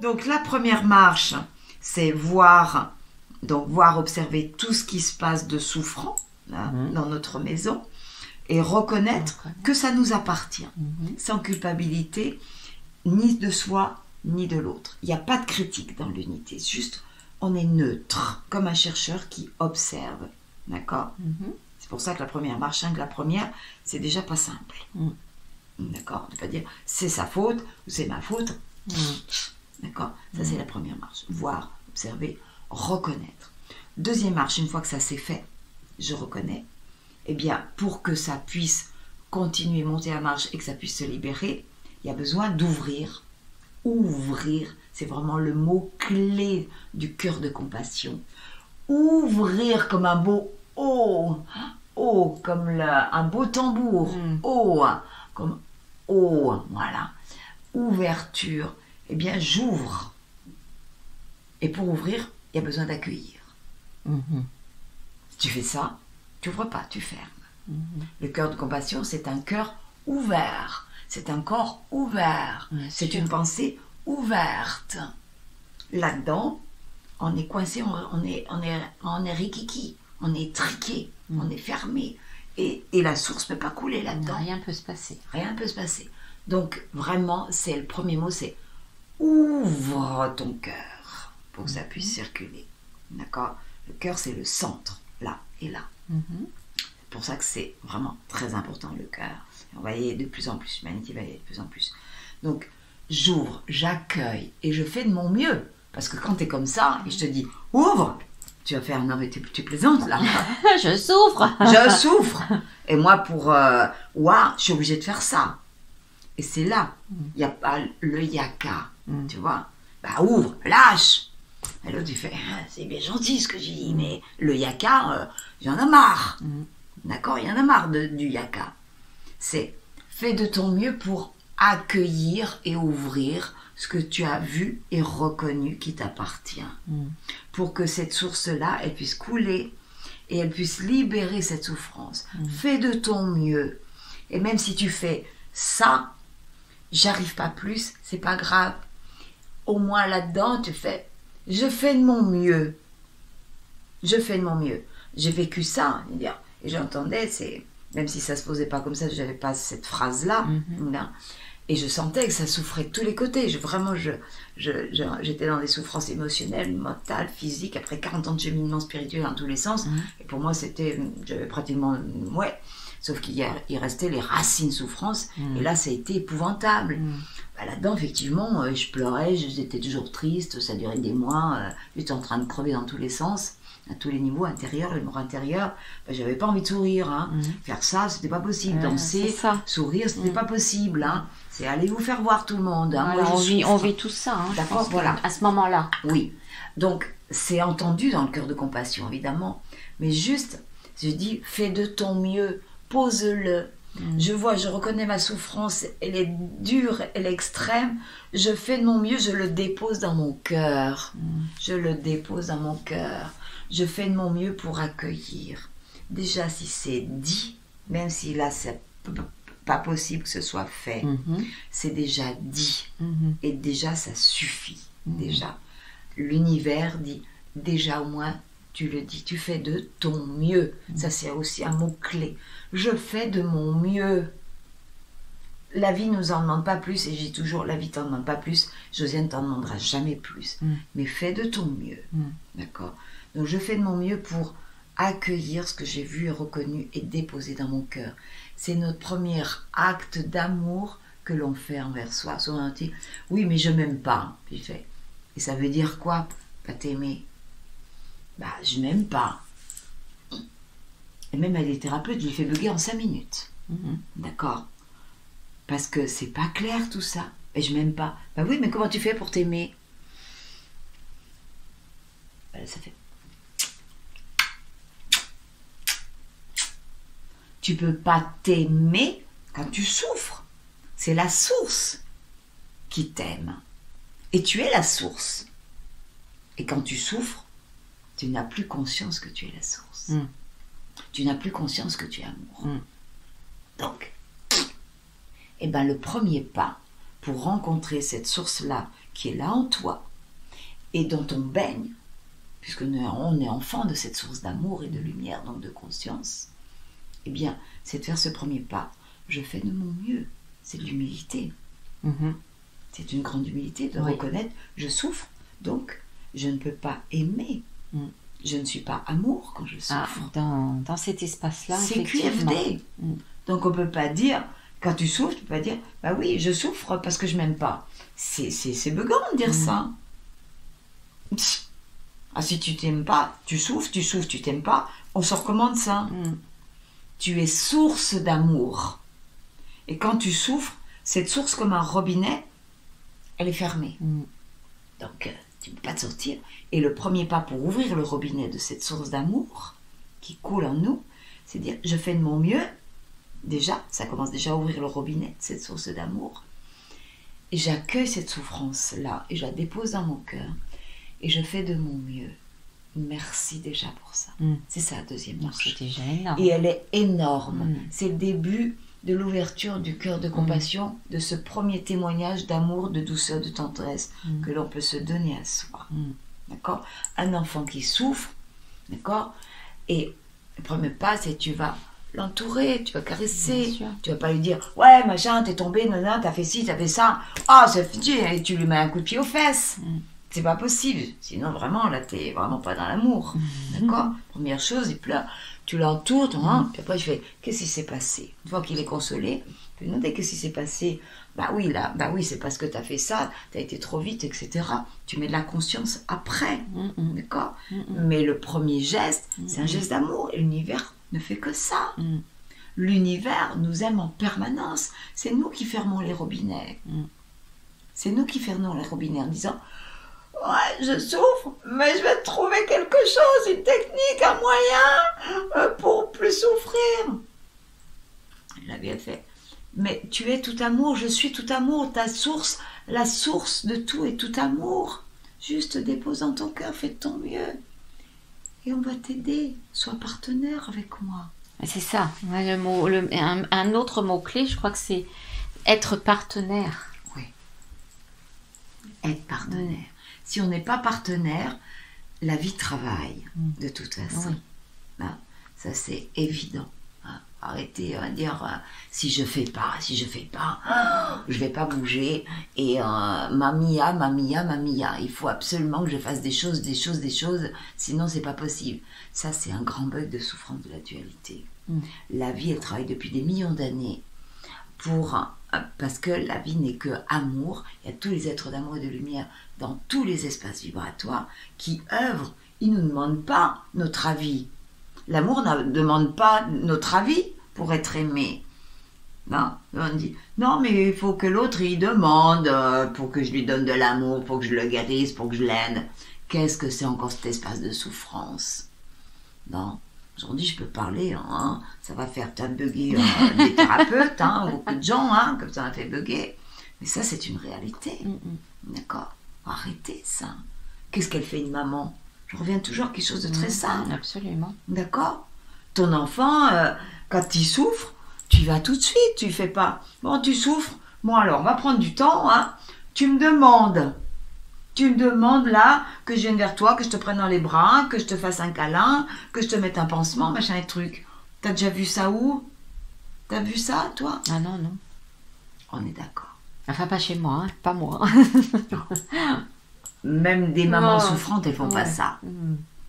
Donc la première marche, c'est voir, observer tout ce qui se passe de souffrant là, dans notre maison et reconnaître que ça nous appartient, sans culpabilité, ni de soi, ni de l'autre. Il n'y a pas de critique dans l'unité, juste on est neutre, comme un chercheur qui observe, d'accord? C'est pour ça que la première marche, la première, c'est déjà pas simple. D'accord? On ne peut pas dire c'est sa faute ou c'est ma faute. D'accord? Ça, c'est la première marche. Voir, observer, reconnaître. Deuxième marche, une fois que ça s'est fait, je reconnais, eh bien, pour que ça puisse continuer, monter la marche et que ça puisse se libérer, il y a besoin d'ouvrir. Ouvrir, c'est vraiment le mot clé du cœur de compassion. Ouvrir comme un beau O, O comme un beau tambour, O, comme O, voilà. Ouverture, eh bien j'ouvre. Et pour ouvrir, il y a besoin d'accueillir. Si tu fais ça, tu n'ouvres pas, tu fermes. Le cœur de compassion, c'est un cœur ouvert. C'est un corps ouvert. C'est une pensée ouverte. Là-dedans, on est coincé, on est rikiki, on est triqué, on est fermé. Et la source ne peut pas couler là-dedans. Rien ne peut se passer. Rien ne peut se passer. Donc, vraiment, c'est le premier mot, c'est ouvre ton cœur pour que ça puisse circuler. D'accord? Le cœur, c'est le centre, là et là. C'est pour ça que c'est vraiment très important, le cœur. On va y aller de plus en plus, l'humanité va y aller de plus en plus. Donc, j'ouvre, j'accueille et je fais de mon mieux. Parce que quand tu es comme ça, et je te dis, ouvre, tu vas faire, non mais tu plaisantes là. Je souffre. Je souffre. Et moi, pour, je suis obligée de faire ça. Et c'est là, il n'y a pas le yaka, tu vois. Bah ouvre, lâche. Et l'autre, il fait, c'est bien gentil ce que j'ai dit, mais le yaka, j'en ai marre. D'accord, il y en a marre du yaka. C'est fais de ton mieux pour accueillir et ouvrir ce que tu as vu et reconnu qui t'appartient. Pour que cette source-là, elle puisse couler et elle puisse libérer cette souffrance. Fais de ton mieux. Et même si tu fais ça, j'arrive pas plus, c'est pas grave. Au moins là-dedans, tu fais, je fais de mon mieux. Je fais de mon mieux. J'ai vécu ça, et j'entendais, même si ça se posait pas comme ça, j'avais pas cette phrase-là, et je sentais que ça souffrait de tous les côtés. J'étais dans des souffrances émotionnelles, mentales, physiques, après 40 ans de cheminement spirituel dans tous les sens, et pour moi, j'avais pratiquement, sauf qu'il restait les racines souffrances, et là, ça a été épouvantable. Là-dedans, effectivement, je pleurais, j'étais toujours triste, ça durait des mois, j'étais en train de crever dans tous les sens, à tous les niveaux, intérieurs, le mot intérieur, j'avais pas envie de sourire, faire ça, c'était pas possible, danser, sourire, c'était pas possible, c'est allez vous faire voir tout le monde. Moi, on vit tout ça, d'accord, voilà. À ce moment-là. Oui, donc c'est entendu dans le cœur de compassion, évidemment, mais juste, je dis, fais de ton mieux, pose-le. Je reconnais ma souffrance, elle est dure, elle est extrême. Je fais de mon mieux, je le dépose dans mon cœur. Je le dépose dans mon cœur. Je fais de mon mieux pour accueillir. Déjà, si c'est dit, même si là, c'est pas possible que ce soit fait, c'est déjà dit. Et déjà, ça suffit. Déjà, l'univers dit, déjà au moins, tu le dis, tu fais de ton mieux. Ça, c'est aussi un mot-clé. Je fais de mon mieux. La vie ne nous en demande pas plus, et je dis toujours, la vie ne t'en demande pas plus, Josiane ne t'en demandera jamais plus. Mais fais de ton mieux. D'accord? Donc, je fais de mon mieux pour accueillir ce que j'ai vu et reconnu et déposer dans mon cœur. C'est notre premier acte d'amour que l'on fait envers soi. Souvent on dit, oui, mais je m'aime pas. Puis il fait, et ça veut dire quoi? Pas t'aimer. Je m'aime pas. Et même à des thérapeutes, je les fais bugger en 5 minutes. D'accord? Parce que c'est pas clair tout ça. Et je m'aime pas. Oui, mais comment tu fais pour t'aimer? Ça fait. Tu peux pas t'aimer quand tu souffres. C'est la source qui t'aime. Et tu es la source. Et quand tu souffres, tu n'as plus conscience que tu es la source. Tu n'as plus conscience que tu es amour. Donc, le premier pas pour rencontrer cette source-là qui est là en toi et dont on baigne, puisque on est enfant de cette source d'amour et de lumière, donc de conscience, eh bien, c'est de faire ce premier pas. Je fais de mon mieux. C'est de l'humilité. C'est une grande humilité de reconnaître, je souffre, donc je ne peux pas aimer. Je ne suis pas amour quand je souffre. Dans cet espace-là, c'est QFD. Donc on ne peut pas dire, quand tu souffres, tu ne peux pas dire, bah oui, je souffre parce que je ne m'aime pas. C'est beugant de dire ça. Ah, si tu t'aimes pas, tu souffres, tu t'aimes pas, on se recommande ça. Tu es source d'amour. Et quand tu souffres, cette source comme un robinet, elle est fermée. Donc, tu ne peux pas te sortir. Et le premier pas pour ouvrir le robinet de cette source d'amour qui coule en nous, c'est dire, je fais de mon mieux. Déjà, ça commence déjà à ouvrir le robinet de cette source d'amour. Et j'accueille cette souffrance-là et je la dépose dans mon cœur. Et je fais de mon mieux. Merci déjà pour ça. C'est ça la deuxième marche. C'est déjà énorme. Et elle est énorme. C'est le début de l'ouverture du cœur de compassion, de ce premier témoignage d'amour, de douceur, de tendresse que l'on peut se donner à soi. D'accord ? Un enfant qui souffre, d'accord ? Et le premier pas, c'est tu vas l'entourer, tu vas caresser, tu vas pas lui dire « Ouais, machin, t'es tombé, nanana, t'as fait ci, t'as fait ça. Ah, c'est fini !» Et tu lui mets un coup de pied aux fesses. C'est pas possible. Sinon, vraiment, là, t'es vraiment pas dans l'amour. D'accord ? Première chose, il pleure. Tu l'entoures, puis après, je fais « Qu'est-ce qui s'est passé ?» Une fois qu'il est consolé, tu peux lui demander « Qu'est-ce qui s'est passé ?» Bah oui, c'est parce que t'as fait ça, t'as été trop vite, etc. Tu mets de la conscience après. D'accord ? Mais le premier geste, c'est un geste d'amour. Et l'univers ne fait que ça. L'univers nous aime en permanence. C'est nous qui fermons les robinets. C'est nous qui fermons les robinets en disant « Ouais, je souffre, mais je vais trouver quelque chose, une technique, un moyen pour plus souffrir. » La vie a fait « Mais tu es tout amour, je suis tout amour, ta source, la source de tout est tout amour. Juste dépose dans ton cœur, fais de ton mieux. Et on va t'aider, sois partenaire avec moi. » C'est ça. Un autre mot-clé, je crois que c'est être partenaire. Oui. Être partenaire. Si on n'est pas partenaire, la vie travaille, de toute façon. Ça, c'est évident. Arrêtez de dire si je fais pas, je vais pas bouger. Et mamia, il faut absolument que je fasse des choses, sinon c'est pas possible. Ça, c'est un grand bug de souffrance de la dualité. La vie, elle travaille depuis des millions d'années parce que la vie n'est que amour. Il y a tous les êtres d'amour et de lumière dans tous les espaces vibratoires qui œuvrent. Ils ne nous demandent pas notre avis. L'amour ne demande pas notre avis pour être aimé. Non, on dit, non, mais il faut que l'autre y demande pour que je lui donne de l'amour, pour que je le guérisse, pour que je l'aide. Qu'est-ce que c'est encore cet espace de souffrance? Non. Aujourd'hui, je peux parler, ça va faire bugger des thérapeutes, beaucoup de gens, comme ça m'a fait bugger. Mais ça, c'est une réalité. D'accord? Arrêtez ça. Qu'est-ce qu'elle fait une maman? Je reviens toujours à quelque chose de très simple. Absolument. D'accord? Ton enfant, quand il souffre, tu y vas tout de suite, tu fais pas. Bon, tu souffres, bon alors, on va prendre du temps, Tu me demandes là que je vienne vers toi, que je te prenne dans les bras, que je te fasse un câlin, que je te mette un pansement, machin et truc. T'as déjà vu ça où? T'as vu ça, toi? Ah non. On est d'accord. Enfin, pas chez moi, pas moi. Même des mamans souffrantes, elles font pas ça.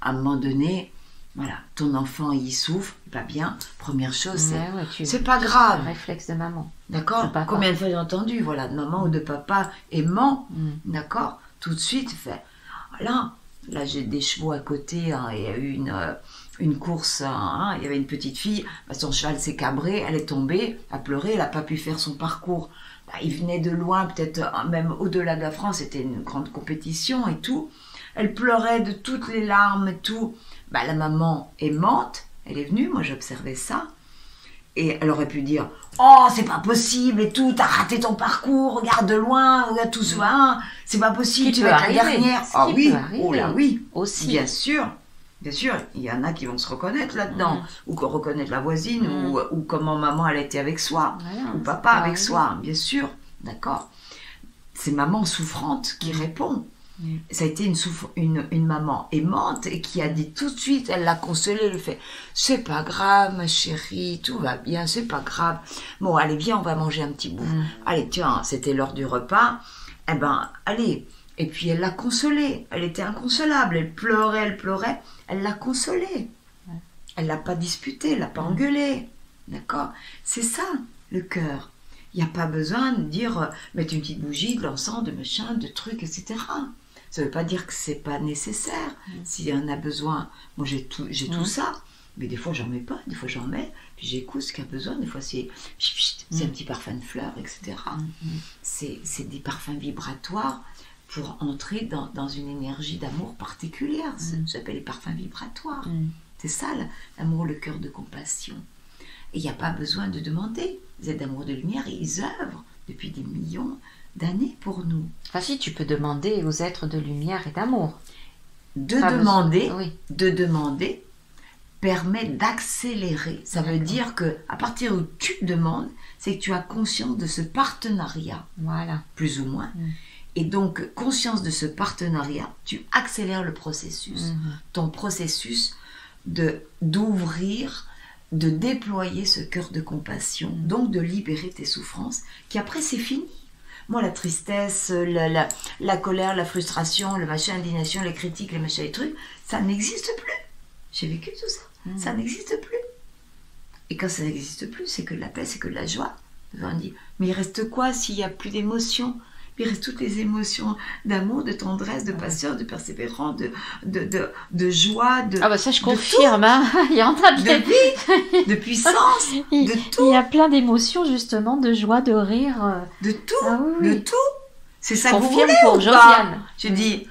À un moment donné, voilà, ton enfant, il souffre, pas bien. Première chose, c'est pas grave. Un réflexe de maman. D'accord? Combien de fois j'ai entendu, voilà, de maman ou de papa aimant, d'accord? Tout de suite, fait, voilà, là j'ai des chevaux à côté, il y a eu une course, il y avait une petite fille, son cheval s'est cabré, elle est tombée, a pleuré, elle n'a pas pu faire son parcours. Il venait de loin, peut-être même au-delà de la France, c'était une grande compétition et tout. Elle pleurait de toutes les larmes et tout. La maman aimante, elle est venue, moi j'observais ça. Et elle aurait pu dire « Oh, c'est pas possible et tout, t'as raté ton parcours, regarde de loin, regarde tout ça, c'est pas possible, tu vas être la dernière. » Ah oui, oh là oui, aussi. Bien sûr, il y en a qui vont se reconnaître là-dedans, ou reconnaître la voisine, ou comment maman elle était avec soi, ou papa avec soi, bien sûr, d'accord. c'est maman souffrante qui répond. Ça a été une maman aimante et qui a dit tout de suite, elle l'a consolée, elle fait « C'est pas grave ma chérie, tout va bien, c'est pas grave. Bon, allez, viens, on va manger un petit bout. Allez, tiens, c'était l'heure du repas. Eh ben, allez. » Et puis elle l'a consolée. Elle était inconsolable. Elle pleurait. Elle l'a consolée. Elle l'a pas disputée, elle l'a pas engueulée. D'accord? C'est ça, le cœur. Il n'y a pas besoin de dire mettre une petite bougie, de l'encens, de machin, de trucs, etc. Ça ne veut pas dire que c'est pas nécessaire. S'il y en a besoin, moi j'ai tout ça. Mais des fois j'en mets pas, des fois j'en mets. Puis j'écoute ce qu'il y a besoin. Des fois c'est un petit parfum de fleurs, etc. C'est des parfums vibratoires pour entrer dans une énergie d'amour particulière. Ça s'appelle les parfums vibratoires. C'est ça l'amour, le cœur de compassion. Et il n'y a pas besoin de demander. Les êtres d'amour de lumière, ils œuvrent depuis des millions d'années pour nous. Enfin si, tu peux demander aux êtres de lumière et d'amour. De demander permet d'accélérer. Ça veut dire que à partir où tu demandes, c'est que tu as conscience de ce partenariat. Voilà. Plus ou moins. Et donc, conscience de ce partenariat, tu accélères le processus. Ton processus d'ouvrir, de déployer ce cœur de compassion, donc de libérer tes souffrances, qui après c'est fini. Moi, la tristesse, la colère, la frustration, le machin, l'indignation, les critiques, les machins, les trucs, ça n'existe plus. J'ai vécu tout ça. Ça n'existe plus. Et quand ça n'existe plus, c'est que de la paix, c'est que de la joie. On dit, mais il reste quoi s'il n'y a plus d'émotions? Il reste toutes les émotions d'amour, de tendresse, de patience, de persévérance, de joie, Ah bah ça je confirme, hein. Il y a en train de vie, de puissance, de tout. Il y a plein d'émotions justement, de joie, de rire. De tout, de tout. C'est ça que vous confirme voulez pour ou pas? Josiane. Je dis,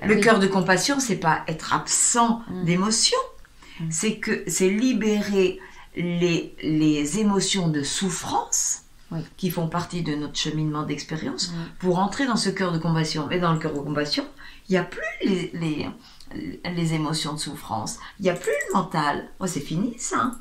le cœur de compassion, c'est pas être absent d'émotions, c'est libérer les émotions de souffrance qui font partie de notre cheminement d'expérience pour entrer dans ce cœur de compassion. Mais dans le cœur de compassion, il n'y a plus les émotions de souffrance, il n'y a plus le mental. Moi, c'est fini ça.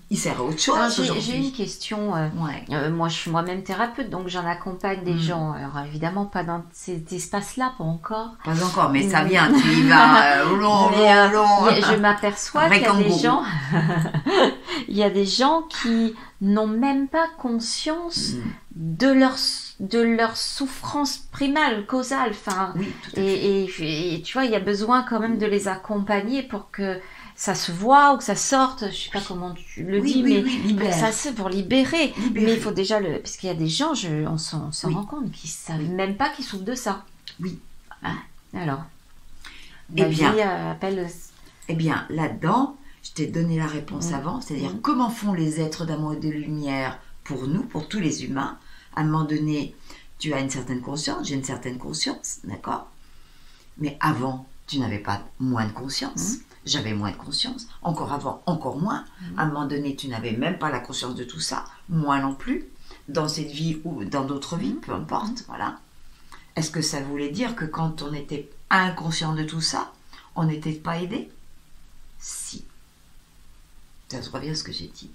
Il sert à autre chose aujourd'hui. J'ai une question. Moi, je suis moi-même thérapeute, donc j'en accompagne des gens. Alors évidemment, pas dans cet espace-là, pas encore. Pas encore, mais ça vient, tu y vas. Je m'aperçois qu'il y a des gens... il y a des gens qui n'ont même pas conscience de leur souffrance primale, causale. Enfin, et tu vois, il y a besoin quand même de les accompagner pour que ça se voit ou que ça sorte. Je sais pas comment tu le dis, mais ça c'est pour libérer. Mais il faut déjà parce qu'il y a des gens, on s'en rend compte, qui savent même pas qu'ils souffrent de ça. Oui. Alors, eh bien, là-dedans, je t'ai donné la réponse avant, c'est-à-dire comment font les êtres d'amour et de lumière pour nous, pour tous les humains. À un moment donné, tu as une certaine conscience, j'ai une certaine conscience, d'accord? Mais avant, tu n'avais pas moins de conscience. J'avais moins de conscience. Encore avant, encore moins. À un moment donné, tu n'avais même pas la conscience de tout ça. Moi non plus. Dans cette vie ou dans d'autres vies, peu importe, voilà. Est-ce que ça voulait dire que quand on était inconscient de tout ça, on n'était pas aidé? Si. Ça se revient à ce que j'ai dit.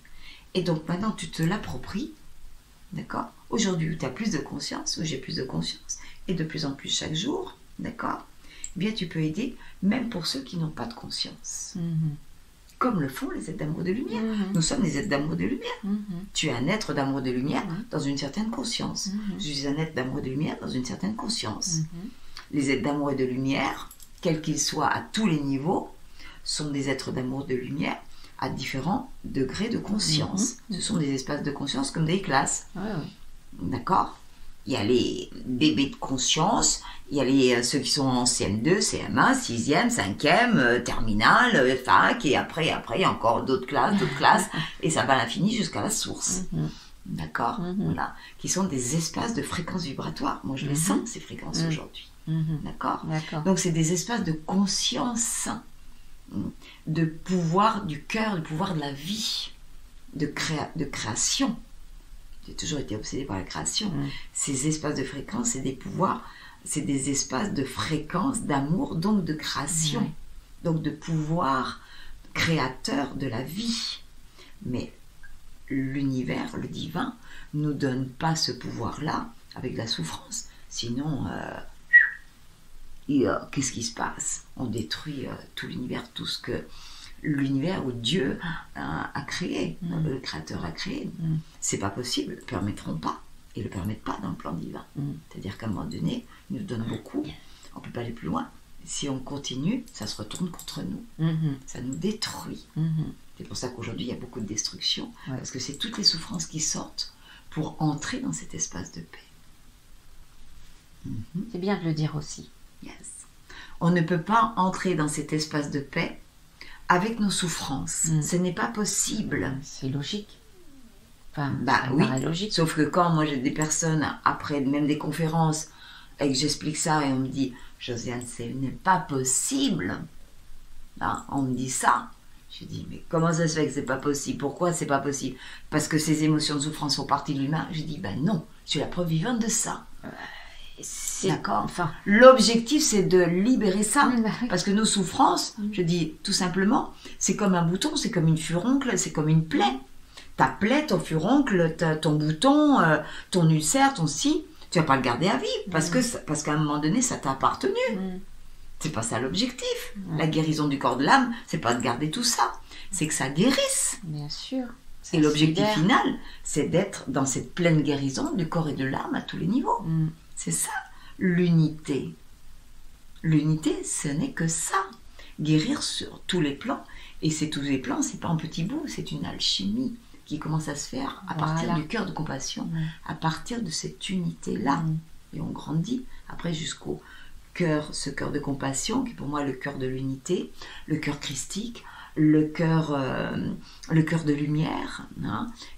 Et donc maintenant, tu te l'appropries, d'accord? Aujourd'hui, tu as plus de conscience, ou j'ai plus de conscience, et de plus en plus chaque jour, d'accord? Eh bien, tu peux aider, même pour ceux qui n'ont pas de conscience. Comme le font les êtres d'amour de lumière. Nous sommes des êtres d'amour de lumière. Tu es un être d'amour de lumière dans une certaine conscience. Je suis un être d'amour de lumière dans une certaine conscience. Les êtres d'amour et de lumière, quels qu'ils soient à tous les niveaux, sont des êtres d'amour de lumière à différents degrés de conscience. Ce sont des espaces de conscience comme des classes. D'accord? Il y a les bébés de conscience, il y a ceux qui sont en CM2, CM1, 6e, 5e, terminale, fac, et après, il y a encore d'autres classes, et ça va à l'infini jusqu'à la source. D'accord? Voilà. Qui sont des espaces de fréquences vibratoires. Moi, je les sens, ces fréquences, aujourd'hui. D'accord? Donc, c'est des espaces de conscience, de pouvoir du cœur, de pouvoir de la vie, de création. J'ai toujours été obsédée par la création. Ces espaces de fréquence, c'est des pouvoirs, c'est des espaces de fréquence, d'amour, donc de création, donc de pouvoir créateur de la vie. Mais l'univers, le divin, nous donne pas ce pouvoir-là avec de la souffrance. Sinon, qu'est-ce qui se passe? On détruit tout l'univers, tout ce que l'univers où Dieu a créé, le Créateur a créé. C'est pas possible, ils ne permettront pas. Ils ne le permettent pas dans le plan divin. C'est-à-dire qu'à un moment donné, ils nous donnent beaucoup, on ne peut pas aller plus loin. Si on continue, ça se retourne contre nous. Ça nous détruit. C'est pour ça qu'aujourd'hui, il y a beaucoup de destruction, parce que c'est toutes les souffrances qui sortent pour entrer dans cet espace de paix. C'est bien de le dire aussi. Yes. On ne peut pas entrer dans cet espace de paix avec nos souffrances. Ce n'est pas possible. C'est logique. Enfin, oui, logique. Sauf que quand moi j'ai des personnes, après même des conférences, et que j'explique ça et on me dit « Josiane, ce n'est pas possible ». On me dit ça. Je dis « Mais comment ça se fait que c'est pas possible? Pourquoi c'est pas possible? Parce que ces émotions de souffrance font partie de l'humain ». Je dis « Ben non, je suis la preuve vivante de ça ». D'accord. Enfin, l'objectif, c'est de libérer ça. Parce que nos souffrances, je dis tout simplement, c'est comme un bouton, c'est comme une furoncle, c'est comme une plaie. Ta plaie, ton furoncle, ton bouton, ton ulcère, ton si, tu vas pas le garder à vie. Parce qu'à un moment donné, ça t'a appartenu. C'est pas ça l'objectif. La guérison du corps de l'âme, c'est pas de garder tout ça. C'est que ça guérisse. Bien sûr. Et l'objectif final, c'est d'être dans cette pleine guérison du corps et de l'âme à tous les niveaux. C'est ça, l'unité. L'unité, ce n'est que ça. Guérir sur tous les plans. Et tous les plans, c'est pas en petits bouts, c'est une alchimie qui commence à se faire à partir du cœur de compassion, à partir de cette unité-là. Et on grandit après jusqu'au cœur, ce cœur de compassion, qui pour moi est le cœur de l'unité, le cœur christique, le cœur de lumière.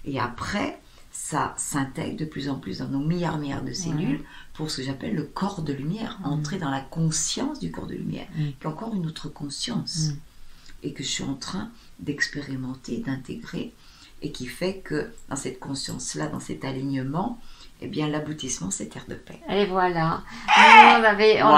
Et après, ça s'intègre de plus en plus dans nos milliards de cellules pour ce que j'appelle le corps de lumière, entrer dans la conscience du corps de lumière, qui est encore une autre conscience, et que je suis en train d'expérimenter, d'intégrer, et qui fait que dans cette conscience-là, dans cet alignement, eh bien l'aboutissement, c'est terre de paix. Et voilà. Waouh.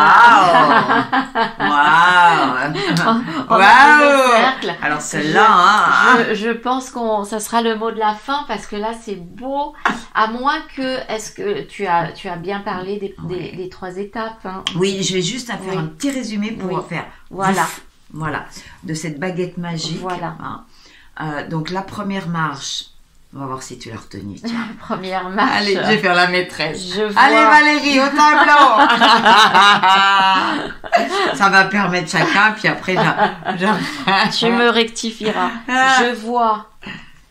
Alors celle-là, je pense que ça sera le mot de la fin, parce que là c'est beau. À moins que, est-ce que tu as bien parlé des 3 étapes, Oui, je vais juste faire un petit résumé pour faire. Voilà, de cette baguette magique. Donc la première marche. On va voir si tu l'as retenue. Première marche. Allez, je vais faire la maîtresse. Allez Valérie, au tableau. Ça va permettre chacun, puis après tu me rectifieras. Je vois.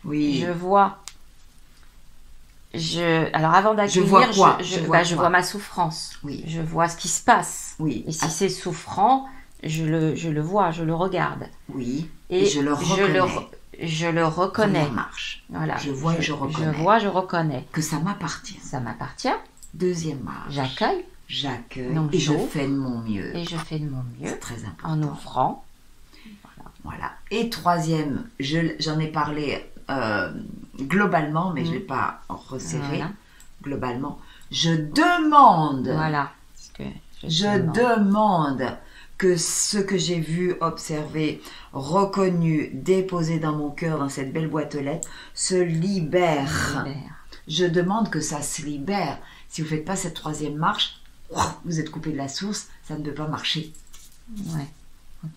Oui. Je vois. Alors avant d'accueillir, je vois ma souffrance. Oui. Je vois ce qui se passe. Oui. Et si c'est souffrant, je le vois, je le regarde. Oui. Et je le reconnais. Je le reconnais. Première marche. Voilà. Je vois et je reconnais. Je vois, je reconnais. Que ça m'appartient. Ça m'appartient. Deuxième marche. J'accueille. Donc, et je fais de mon mieux. Et je fais de mon mieux. C'est très important. En ouvrant. Voilà. Et troisième, j'en ai parlé globalement, mais je ne vais pas en resserrer. Globalement, je demande. Voilà. Je demande que ce que j'ai vu, observé, reconnu, déposé dans mon cœur, dans cette belle boîte aux lettres, se libère. Je demande que ça se libère. Si vous ne faites pas cette troisième marche, vous êtes coupé de la source, ça ne peut pas marcher.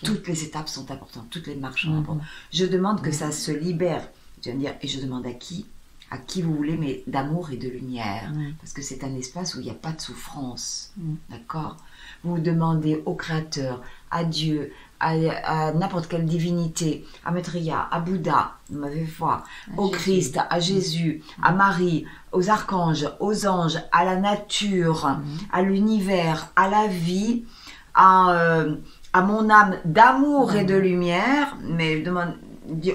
Toutes les étapes sont importantes, toutes les marches sont importantes. Je demande que ça se libère. Tu vas me dire, et je demande à qui vous voulez, mais d'amour et de lumière. Parce que c'est un espace où il n'y a pas de souffrance. D'accord ? Vous demandez au Créateur, à Dieu, à n'importe quelle divinité, à Maitreya, à Bouddha, au Christ, à Jésus, à Marie, aux archanges, aux anges, à la nature, à l'univers, à la vie, à mon âme d'amour et de lumière. Mais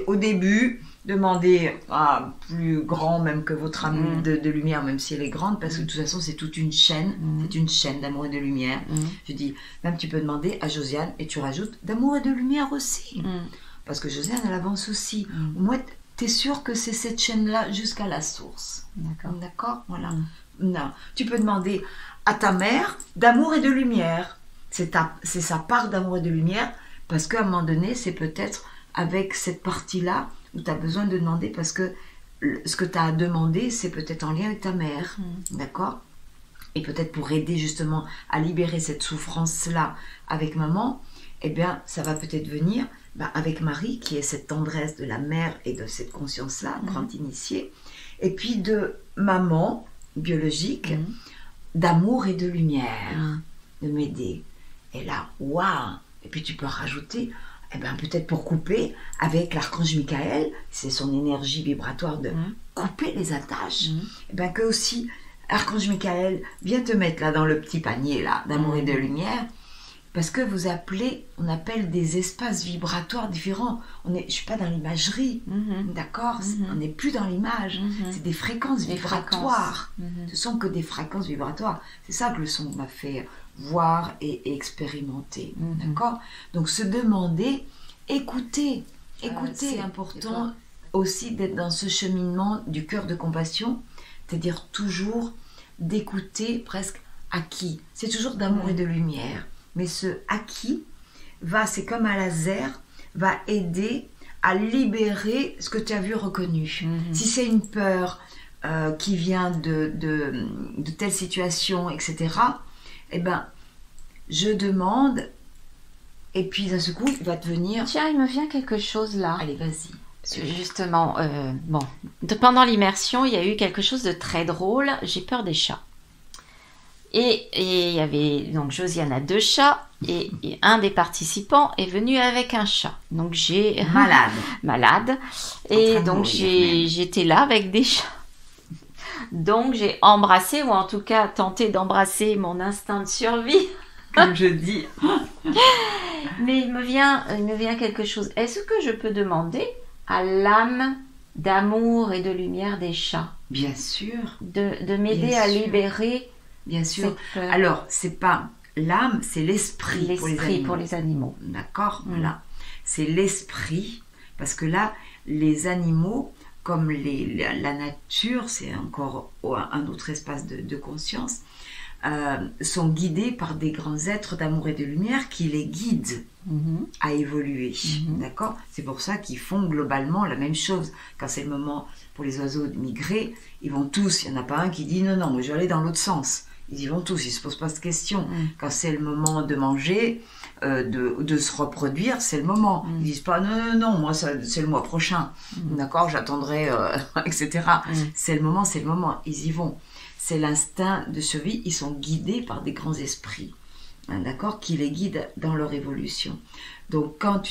au début, demandez à plus grand même que votre âme de lumière, même si elle est grande, parce que de toute façon c'est toute une chaîne, c'est une chaîne d'amour et de lumière. Je dis, même tu peux demander à Josiane et tu rajoutes d'amour et de lumière aussi, parce que Josiane elle avance aussi. Moi, t'es sûr que c'est cette chaîne-là jusqu'à la source. D'accord. Voilà. Non. Tu peux demander à ta mère d'amour et de lumière. C'est sa part d'amour et de lumière, parce qu'à un moment donné, c'est peut-être avec cette partie-là où tu as besoin de demander, parce que ce que tu as à demander, c'est peut-être en lien avec ta mère. D'accord ? et peut-être pour aider justement à libérer cette souffrance-là avec maman, eh bien, ça va peut-être venir avec Marie, qui est cette tendresse de la mère et de cette conscience-là, grande initiée, et puis de maman biologique, d'amour et de lumière, de m'aider. Et là, waouh! Et puis tu peux rajouter, peut-être pour couper, avec l'archange Michael, c'est son énergie vibratoire de couper les attaches, que aussi, l'archange Michael vient te mettre là dans le petit panier là d'amour et de lumière, parce que on appelle des espaces vibratoires différents. Je ne suis pas dans l'imagerie, d'accord? On n'est plus dans l'image, c'est des fréquences vibratoires. Ce sont que des fréquences vibratoires. C'est ça que le son m'a fait voir et expérimenter, d'accord? Donc se demander, écouter. C'est important aussi d'être dans ce cheminement du cœur de compassion, c'est-à-dire toujours d'écouter presque acquis. C'est toujours d'amour et de lumière. Mais ce acquis c'est comme un laser, va aider à libérer ce que tu as vu reconnu. Si c'est une peur qui vient de telle situation, etc., je demande, et puis d'un seul coup, il va te venir... Tiens, il me vient quelque chose là. Allez, vas-y. Justement, pendant l'immersion, il y a eu quelque chose de très drôle. J'ai peur des chats. Et il y avait, donc Josiane a 2 chats, et un des participants est venu avec un chat. Donc j'ai... Malade. Et donc j'étais là avec des chats. Donc j'ai embrassé, ou en tout cas tenté d'embrasser mon instinct de survie. Comme je dis. Mais il me vient quelque chose. Est-ce que je peux demander à l'âme d'amour et de lumière des chats? Bien sûr. De m'aider à libérer... Bien sûr. Alors, c'est pas l'âme, c'est l'esprit pour les animaux. D'accord, voilà. C'est l'esprit, parce que là, les animaux, comme la nature, c'est encore un autre espace de conscience, sont guidés par des grands êtres d'amour et de lumière qui les guident à évoluer. D'accord? C'est pour ça qu'ils font globalement la même chose. Quand c'est le moment pour les oiseaux de migrer, ils vont tous, il n'y en a pas un qui dit non, moi je vais aller dans l'autre sens. Ils y vont tous, ils ne se posent pas de questions. Quand c'est le moment de manger, de se reproduire, c'est le moment. Ils ne disent pas non, moi c'est le mois prochain. D'accord, j'attendrai, etc. C'est le moment, ils y vont. C'est l'instinct de survie, ils sont guidés par des grands esprits, d'accord, qui les guident dans leur évolution. Donc quand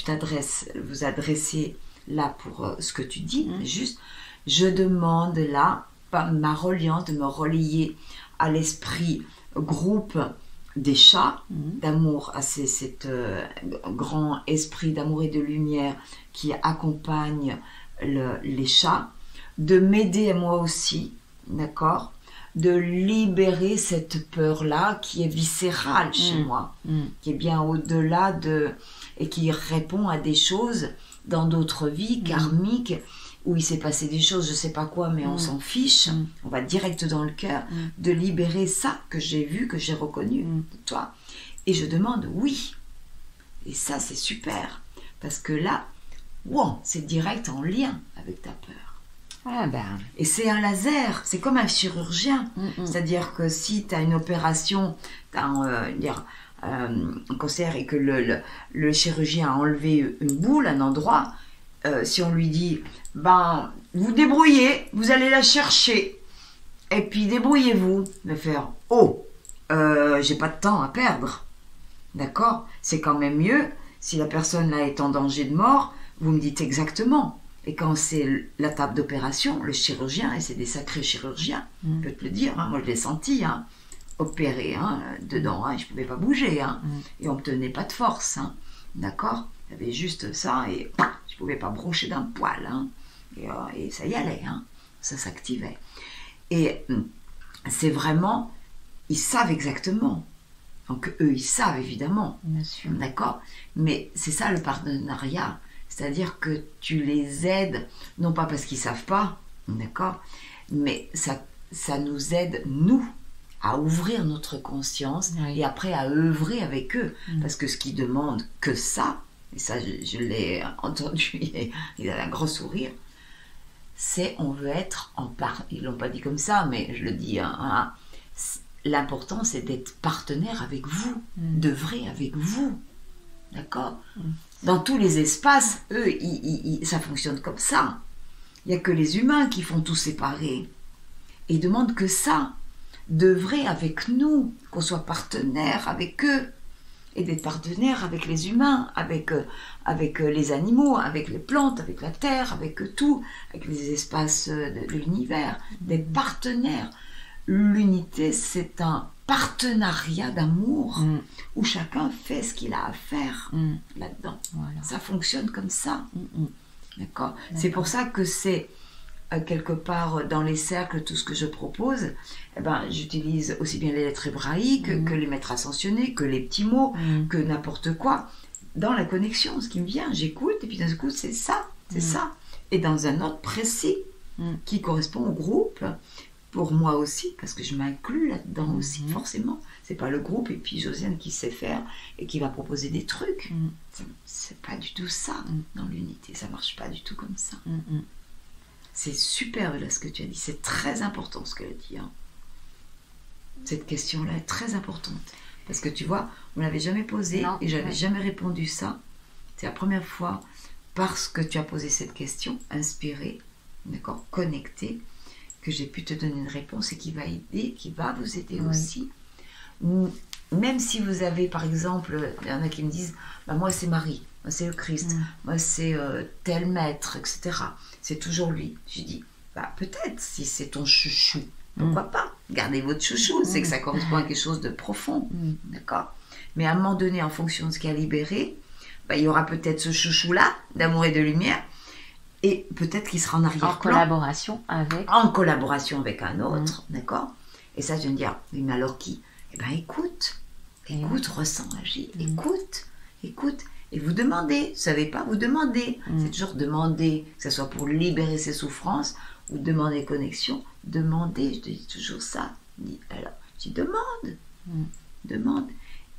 vous adressez là pour ce que tu dis, juste, je demande là, ma reliance, de me relier à l'esprit groupe des chats, d'amour, à cet grand esprit d'amour et de lumière qui accompagne les chats, de m'aider à moi aussi, d'accord, de libérer cette peur-là qui est viscérale chez moi, qui est bien au-delà et qui répond à des choses dans d'autres vies karmiques, où il s'est passé des choses, je sais pas quoi, mais on s'en fiche, on va direct dans le cœur, de libérer ça que j'ai vu, que j'ai reconnu de toi. Et je demande oui. Et ça, c'est super. Parce que là, c'est direct en lien avec ta peur. Et c'est un laser, c'est comme un chirurgien. C'est-à-dire que si tu as une opération, tu as un cancer et que le chirurgien a enlevé une boule, un endroit, si on lui dit, vous débrouillez, vous allez la chercher, et puis débrouillez-vous, de faire, j'ai pas de temps à perdre, d'accord? C'est quand même mieux, si la personne là est en danger de mort, vous me dites exactement. Et quand c'est la table d'opération, le chirurgien, et c'est des sacrés chirurgiens, je peux te le dire, moi je l'ai senti, opéré dedans, je ne pouvais pas bouger, et on ne me tenait pas de force, d'accord? Il y avait juste ça, et je ne pouvais pas broncher d'un poil, et ça y allait, ça s'activait. Et c'est vraiment, ils savent exactement, donc eux ils savent évidemment, d'accord? Mais c'est ça le partenariat. C'est-à-dire que tu les aides, non pas parce qu'ils ne savent pas, d'accord, mais ça nous aide, nous, à ouvrir notre conscience et après à œuvrer avec eux. Parce que ce qu'ils demandent que ça, et ça je l'ai entendu, il a un gros sourire, c'est on veut être en part. Ils ne l'ont pas dit comme ça, mais je le dis, l'important, c'est d'être partenaire avec vous, d'œuvrer avec vous. D'accord? Dans tous les espaces, eux, ça fonctionne comme ça. Il n'y a que les humains qui font tout séparer. Et ils demandent que ça, d'œuvrer avec nous, qu'on soit partenaire avec eux. Et d'être partenaire avec les humains, avec les animaux, avec les plantes, avec la terre, avec tout, avec les espaces de l'univers. D'être partenaire. L'unité, c'est un partenariat d'amour où chacun fait ce qu'il a à faire là-dedans. Voilà. Ça fonctionne comme ça. D'accord. C'est pour ça que c'est quelque part dans les cercles, tout ce que je propose, j'utilise aussi bien les lettres hébraïques que les maîtres ascensionnés, que les petits mots, que n'importe quoi. Dans la connexion, ce qui me vient, j'écoute et puis d'un coup, c'est ça, c'est ça. Et dans un ordre précis qui correspond au groupe. Pour moi aussi, parce que je m'inclus là-dedans aussi, forcément. C'est pas le groupe et puis Josiane qui sait faire et qui va proposer des trucs. C'est pas du tout ça dans l'unité. Ça marche pas du tout comme ça. C'est super là ce que tu as dit. C'est très important ce qu'elle a dit. Hein. Cette question-là est très importante. Parce que tu vois, on ne l'avait jamais posée et j'avais jamais répondu ça. C'est la première fois parce que tu as posé cette question, inspirée, d'accord, connectée, que j'ai pu te donner une réponse et qui va aider, qui va vous aider aussi. Même si vous avez, par exemple, il y en a qui me disent, moi c'est Marie, moi c'est le Christ, moi c'est tel maître, etc. C'est toujours lui. Je dis, peut-être si c'est ton chouchou, pourquoi pas? Gardez votre chouchou, c'est que ça correspond à quelque chose de profond, d'accord? Mais à un moment donné, en fonction de ce qui a libéré, il y aura peut-être ce chouchou-là, d'amour et de lumière, et peut-être qu'il sera en arrière-plan. En collaboration avec un autre, d'accord? Et ça, je viens de dire, oui, mais alors qui? Écoute, ressens, agis, écoute. Et vous demandez, vous ne savez pas, vous demandez. C'est toujours demander, que ce soit pour libérer ses souffrances, ou demander connexion. Demandez, je te dis toujours ça. Alors, je dis demande.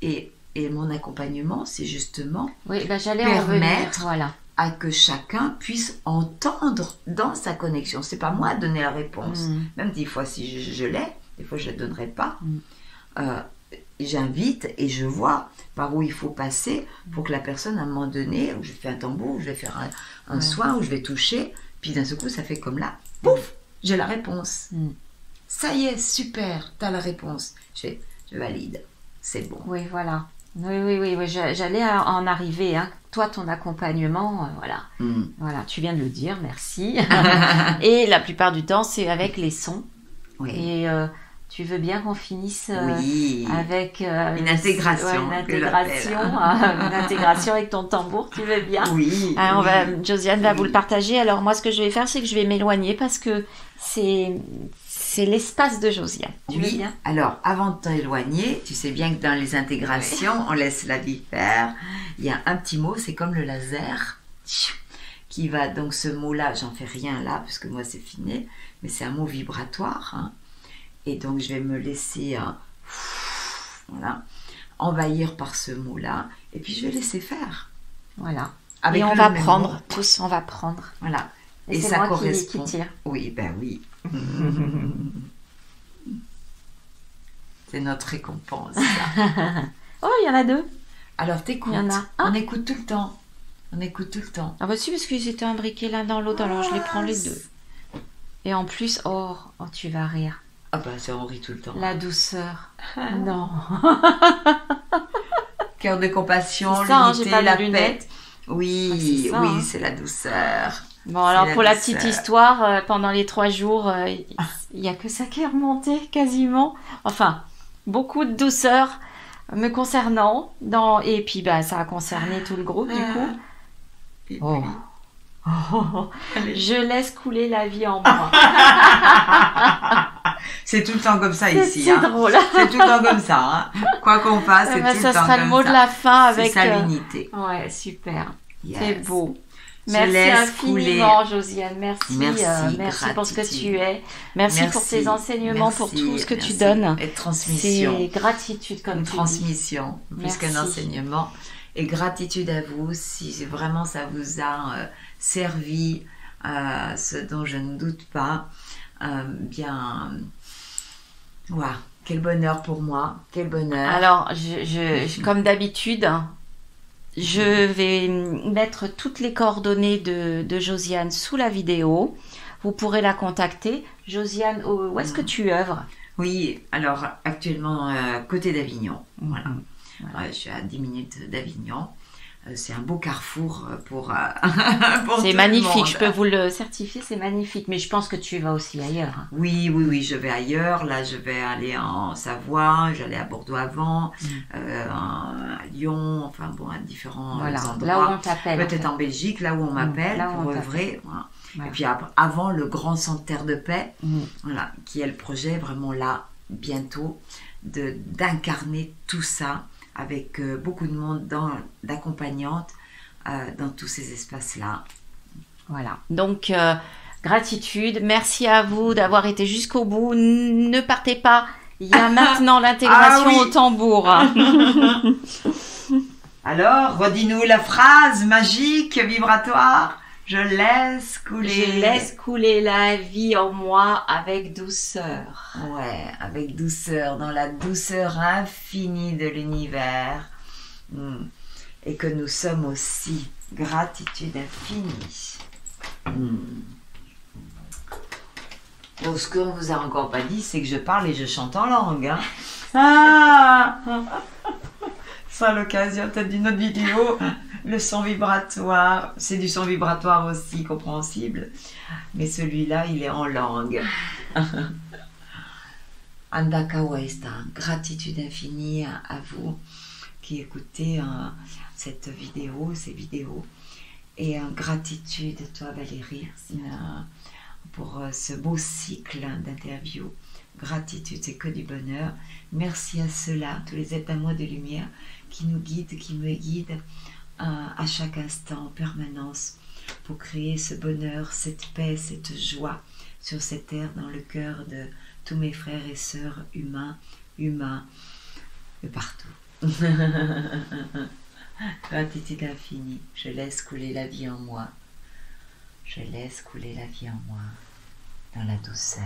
Et mon accompagnement, c'est justement permettre à que chacun puisse entendre dans sa connexion. C'est pas moi à donner la réponse. Même des fois, si je l'ai, des fois je ne la donnerai pas. J'invite et je vois par où il faut passer pour que la personne, à un moment donné, où je fais un tambour, où je vais faire un soin, où je vais toucher, puis d'un seul coup, ça fait comme là, pouf, j'ai la réponse. Ça y est, super, t'as la réponse. Je valide, c'est bon. Oui, voilà. Oui, j'allais en arriver. Hein. Toi, ton accompagnement, voilà, tu viens de le dire, merci. Et la plupart du temps, c'est avec les sons. Oui. Et tu veux bien qu'on finisse avec une intégration. Une intégration avec ton tambour, tu veux bien? Oui. Josiane va vous le partager. Alors moi, ce que je vais faire, c'est que je vais m'éloigner parce que c'est l'espace de Josiane. Tu veux bien? Alors, avant de t'éloigner, tu sais bien que dans les intégrations, on laisse la vie faire. Il y a un petit mot, c'est comme le laser, qui va, donc ce mot-là, j'en fais rien là, parce que moi c'est fini, mais c'est un mot vibratoire. Hein. Et donc, je vais me laisser envahir par ce mot-là, et puis je vais laisser faire. Voilà. Et on va prendre, tous, on va prendre. Voilà. Et ça moi correspond. Qui tire. Oui, oui. C'est notre récompense. Oh, il y en a deux. Alors t'écoutes. Il y en a un. On écoute tout le temps. Ah bah si, parce qu'ils étaient imbriqués l'un dans l'autre, alors je les prends les deux. Et en plus, oh tu vas rire. Ah bah ça, on rit tout le temps. La douceur. Non. Cœur de compassion, l'unité, la paix. Oui, c'est la douceur. Bon, alors pour la petite histoire, pendant les 3 jours, il n'y a que ça qui est remonté quasiment. Enfin, beaucoup de douceur me concernant. Et puis, ça a concerné tout le groupe du coup. Je laisse couler la vie en moi. C'est tout le temps comme ça ici. C'est drôle. C'est tout le temps comme ça. Hein. Quoi qu'on fasse, c'est tout le temps comme ça. Ça sera le mot de la fin avec... C'est ça l'unité. Ouais, super. Yes. C'est beau. Je merci infiniment, Josiane. Merci pour ce que tu es. Merci pour tes enseignements, pour tout ce que tu donnes. Et transmission. C'est gratitude comme tu transmission, plus qu'un enseignement. Et gratitude à vous si vraiment ça vous a servi, ce dont je ne doute pas. Waouh, quel bonheur pour moi, quel bonheur. Alors, comme d'habitude, je vais mettre toutes les coordonnées de Josiane sous la vidéo. Vous pourrez la contacter. Josiane, où est-ce que tu œuvres? Oui, alors actuellement côté d'Avignon. Voilà. Je suis à 10 minutes d'Avignon. C'est un beau carrefour pour c'est magnifique, je peux vous le certifier, c'est magnifique. Mais je pense que tu vas aussi ailleurs. Oui, je vais ailleurs. Là, je vais aller en Savoie, j'allais à Bordeaux avant, à Lyon, enfin bon, à différents endroits. Là où on t'appelle. Peut-être en Belgique, là où on m'appelle pour œuvrer. Voilà. Et puis avant le Grand Centre Terre de Paix, voilà, qui est le projet vraiment là, bientôt, d'incarner tout ça avec beaucoup de monde d'accompagnantes dans tous ces espaces-là. Voilà, donc gratitude, merci à vous d'avoir été jusqu'au bout. Ne partez pas, il y a maintenant l'intégration au tambour. Alors, redis-nous la phrase magique, vibratoire. Je laisse couler la vie en moi avec douceur. Ouais, avec douceur, dans la douceur infinie de l'univers. Et que nous sommes aussi gratitude infinie. Donc, ce qu'on vous a encore pas dit, c'est que je parle et je chante en langue. Hein. Ça, à l'occasion peut-être d'une autre vidéo. Le son vibratoire, c'est du son vibratoire aussi compréhensible, mais celui-là, il est en langue. Andaka Westa, gratitude infinie à vous qui écoutez cette vidéo, ces vidéos, et gratitude à toi Valérie pour ce beau cycle d'interviews. Gratitude, c'est que du bonheur. Merci à ceux-là, tous les êtres d'amour de lumière qui nous guident, qui me guident à chaque instant, en permanence, pour créer ce bonheur, cette paix, cette joie sur cette terre, dans le cœur de tous mes frères et sœurs humains de partout. Gratitude infinie, je laisse couler la vie en moi. Je laisse couler la vie en moi, dans la douceur.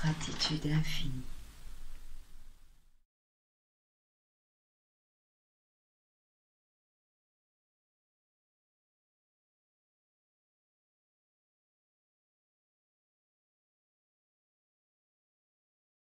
Gratitude infinie.